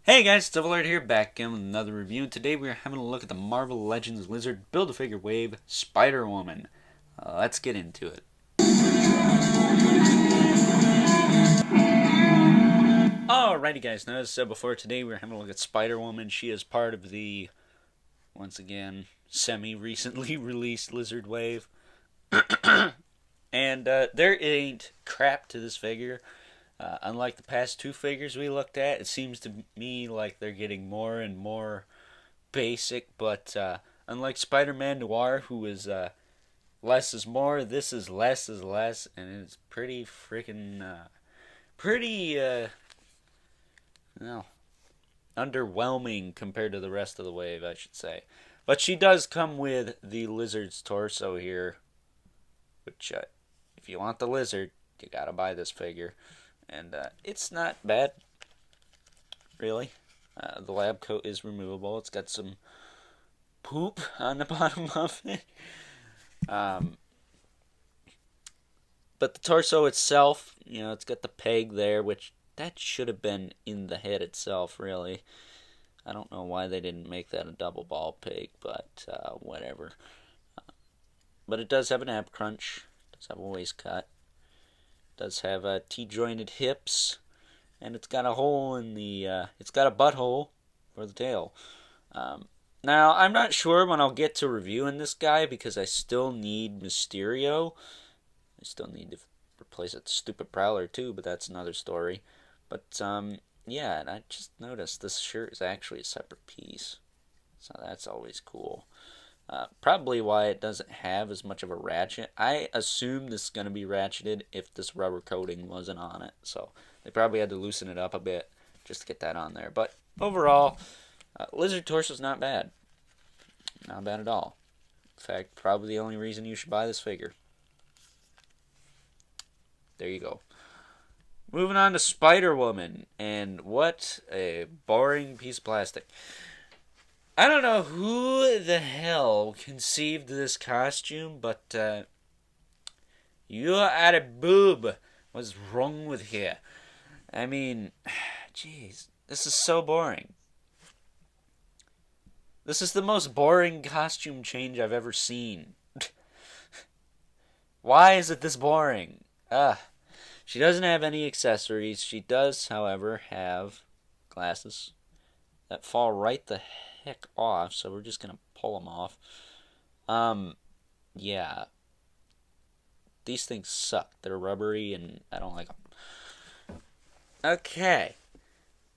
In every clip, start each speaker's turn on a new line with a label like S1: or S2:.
S1: Hey guys, Alert here, back again with another review, and today we're having a look at the Marvel Legends Lizard Build-A-Figure Wave Spider-Woman. Let's get into it. Alrighty guys, now as I said before, today we're having a look at Spider-Woman. She is part of the, once again, semi-recently released Lizard Wave. And there ain't crap to this figure. Unlike the past two figures we looked at, it seems to me like they're getting more and more basic, but unlike Spider-Man Noir, who is less is more, this is less, and it's pretty freaking, pretty, no, underwhelming compared to the rest of the wave, I should say. But she does come with the lizard's torso here, which, if you want the lizard, you gotta buy this figure. And it's not bad, really. The lab coat is removable. It's got some poop on the bottom of it. But the torso itself, it's got the peg there, which that should have been in the head itself, really. I don't know why they didn't make that a double ball peg, but whatever. But it does have an ab crunch. It does have a waist cut. It does have T-jointed hips. And it's got a hole in the, it's got a butthole for the tail. Now, I'm not sure when I'll get to reviewing this guy because I still need Mysterio. I still need to replace that stupid Prowler too, but that's another story. But, yeah, and I just noticed this shirt is actually a separate piece. So that's always cool. Probably why it doesn't have as much of a ratchet. I assume this is going to be ratcheted if this rubber coating wasn't on it. So they probably had to loosen it up a bit just to get that on there. But overall, Lizard Torso is not bad. Not bad at all. In fact, probably the only reason you should buy this figure. There you go. Moving on to Spider-Woman. And what a boring piece of plastic. I don't know who the hell conceived this costume, but you are a boob. What's wrong with here? I mean, jeez, this is so boring. This is the most boring costume change I've ever seen. Why is it this boring? She doesn't have any accessories. She does, however, have glasses that fall right the heck off, so we're just gonna pull them off. Yeah. These things suck. They're rubbery, and I don't like them. Okay.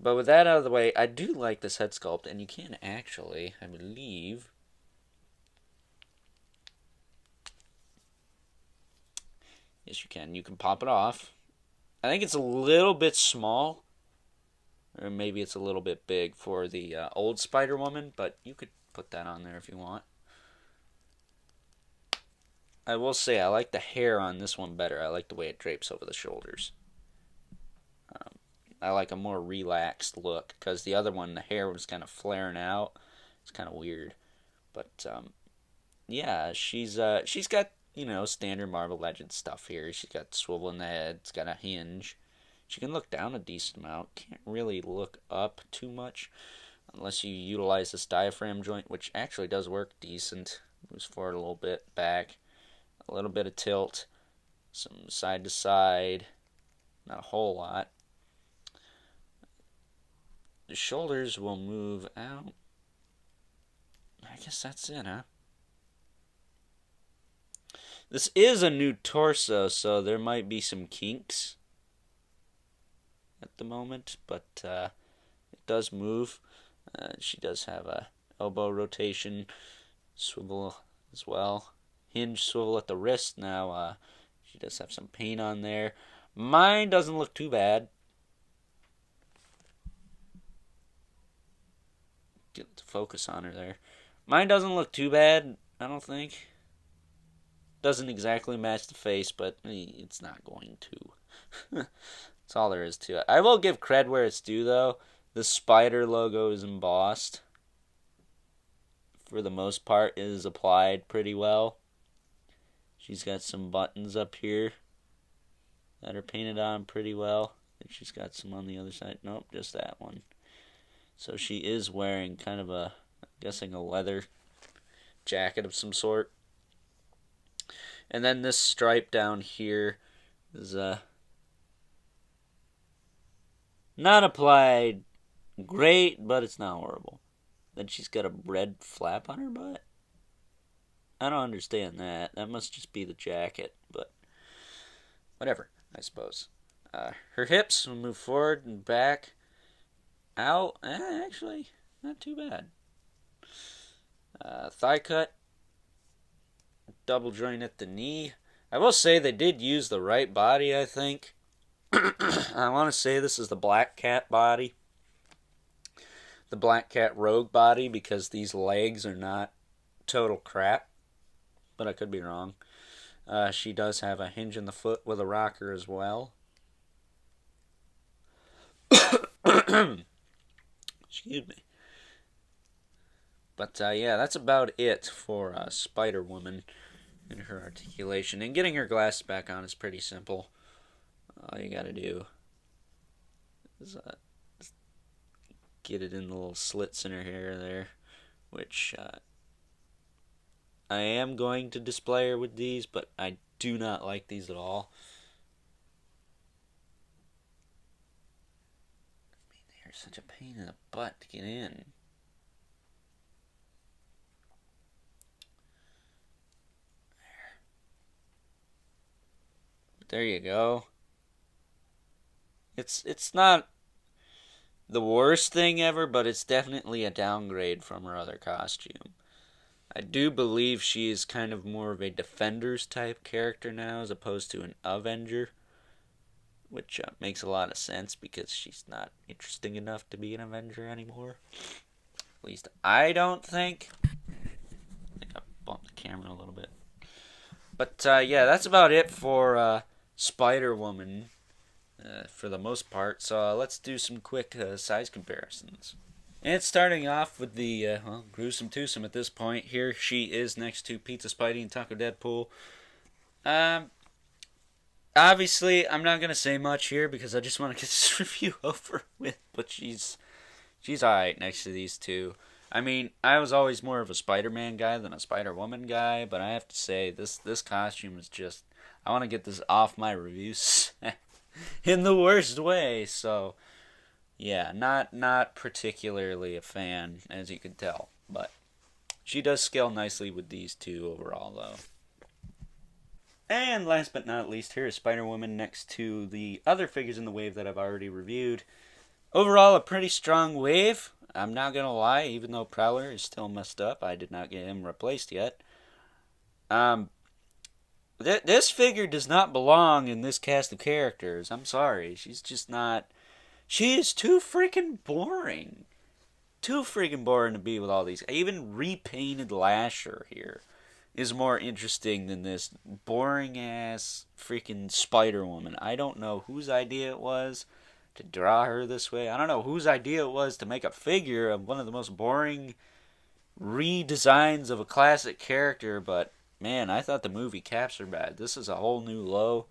S1: But with that out of the way, I do like this head sculpt, and you can actually, I believe... Yes, you can. You can pop it off. I think it's a little bit small. Or maybe it's a little bit big for the old Spider-Woman, but you could put that on there if you want. I will say I like the hair on this one better. I like the way it drapes over the shoulders. I like a more relaxed look because the other one, the hair was kind of flaring out. It's kind of weird. But yeah, she's got, standard Marvel Legends stuff here. She's got swivel in the head. It's got a hinge. She can look down a decent amount. Can't really look up too much unless you utilize this diaphragm joint, which actually does work decent. Moves forward a little bit, back, a little bit of tilt, some side to side, not a whole lot. The shoulders will move out. I guess that's it, huh? This is a new torso, so there might be some kinks at the moment, but it does move. She does have a elbow rotation swivel as well. Hinge swivel at the wrist now. She does have some paint on there. Mine doesn't look too bad. Get the focus on her there. Mine doesn't look too bad, I don't think. Doesn't exactly match the face, but it's not going to. That's all there is to it. I will give cred where it's due, though. The spider logo is embossed. For the most part, it is applied pretty well. She's got some buttons up here that are painted on pretty well. I think she's got some on the other side. Nope, just that one. So she is wearing kind of a, I'm guessing a leather jacket of some sort. And then this stripe down here is not applied great, but it's not horrible. Then she's got a red flap on her butt. I don't understand that. That must just be the jacket, but whatever, I suppose. Her hips will move forward and back, out. Actually, not too bad. Thigh cut, double joint at the knee. I will say they did use the right body, I think. I want to say this is the Black Cat body. The Black Cat Rogue body, because these legs are not total crap. But I could be wrong. She does have a hinge in the foot with a rocker as well. Excuse me. But yeah, that's about it for Spider-Woman and her articulation. And getting her glasses back on is pretty simple. All you gotta do is get it in the little slits in her hair there, which I am going to display her with these, but I do not like these at all. I mean, they're such a pain in the butt to get in. There you go. It's not the worst thing ever, but it's definitely a downgrade from her other costume. I do believe she is kind of more of a Defenders type character now as opposed to an Avenger, which makes a lot of sense because she's not interesting enough to be an Avenger anymore. At least I don't think. I think I bumped the camera a little bit. But yeah, that's about it for Spider-Woman for the most part. So let's do some quick size comparisons. And starting off with the gruesome twosome at this point. Here she is next to Pizza Spidey and Taco Deadpool. Obviously, I'm not gonna say much here because I just want to get this review over with. But she's alright next to these two. I mean, I was always more of a Spider-Man guy than a Spider-Woman guy, but I have to say this costume is just, I want to get this off my reviews in the worst way. So yeah, not particularly a fan, as you can tell, but she does scale nicely with these two overall, though. And last but not least, here is Spider-Woman next to the other figures in the wave that I've already reviewed. Overall, a pretty strong wave. I'm not gonna lie, even though Prowler is still messed up, I did not get him replaced yet. This figure does not belong in this cast of characters. I'm sorry, she's just not. She is too freaking boring. Too freaking boring to be with all these. Even repainted Lasher here is more interesting than this boring ass freaking Spider-Woman. I don't know whose idea it was to draw her this way. I don't know whose idea it was to make a figure of one of the most boring redesigns of a classic character, but man, I thought the movie captured bad. This is a whole new low.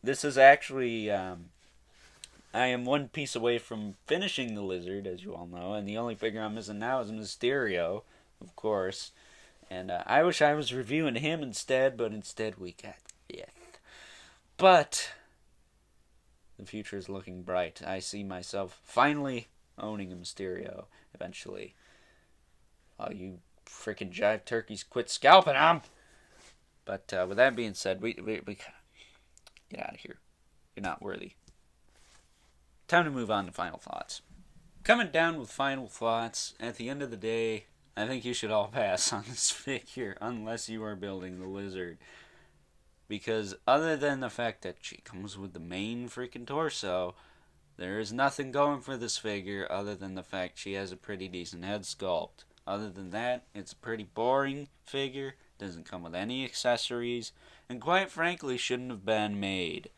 S1: This is actually, I am one piece away from finishing the Lizard, as you all know, and the only figure I'm missing now is Mysterio, of course. And I wish I was reviewing him instead, but instead we got Fifth. But the future is looking bright. I see myself finally owning a Mysterio eventually. Oh, you freaking jive turkeys, quit scalping them! But with that being said, we get out of here. You're not worthy. Time to move on to final thoughts. Coming down with final thoughts, at the end of the day, I think you should all pass on this figure unless you are building the Lizard. Because other than the fact that she comes with the main freaking torso, there is nothing going for this figure other than the fact she has a pretty decent head sculpt. Other than that, it's a pretty boring figure, doesn't come with any accessories, and quite frankly shouldn't have been made.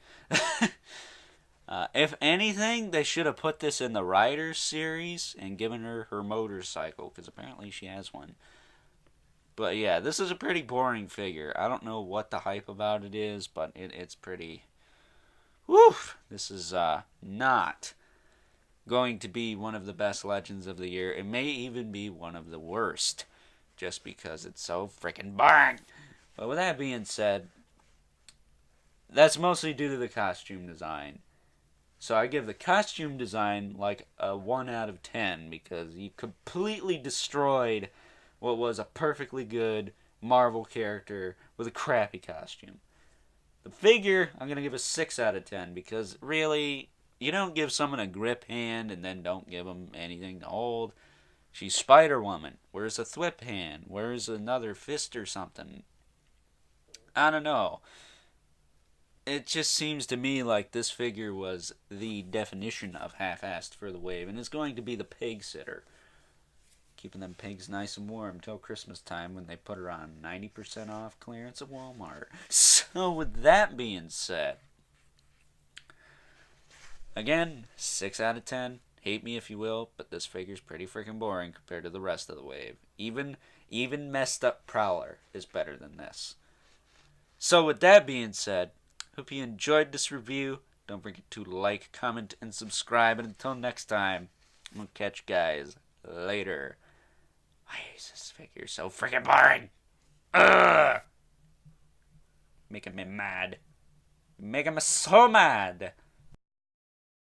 S1: If anything, they should have put this in the Riders series and given her her motorcycle, because apparently she has one. But yeah, this is a pretty boring figure. I don't know what the hype about it is, but it's pretty. Woo! This is not going to be one of the best Legends of the year. It may even be one of the worst, just because it's so freaking boring. But with that being said, that's mostly due to the costume design. So I give the costume design like a 1 out of 10 because you completely destroyed what was a perfectly good Marvel character with a crappy costume. The figure, I'm going to give a 6 out of 10 because really, you don't give someone a grip hand and then don't give them anything to hold. She's Spider-Woman. Where's a thwip hand? Where's another fist or something? I don't know. It just seems to me like this figure was the definition of half-assed for the wave, and it's going to be the pig sitter. Keeping them pigs nice and warm till Christmas time when they put her on 90% off clearance at Walmart. So with that being said, again, 6 out of 10. Hate me if you will, but this figure's pretty freaking boring compared to the rest of the wave. Even messed up Prowler is better than this. So with that being said, hope you enjoyed this review. Don't forget to like, comment, and subscribe. And until next time, I'm going to catch you guys later. Why is this figure so freaking boring? Ugh! Making me mad. Making me so mad.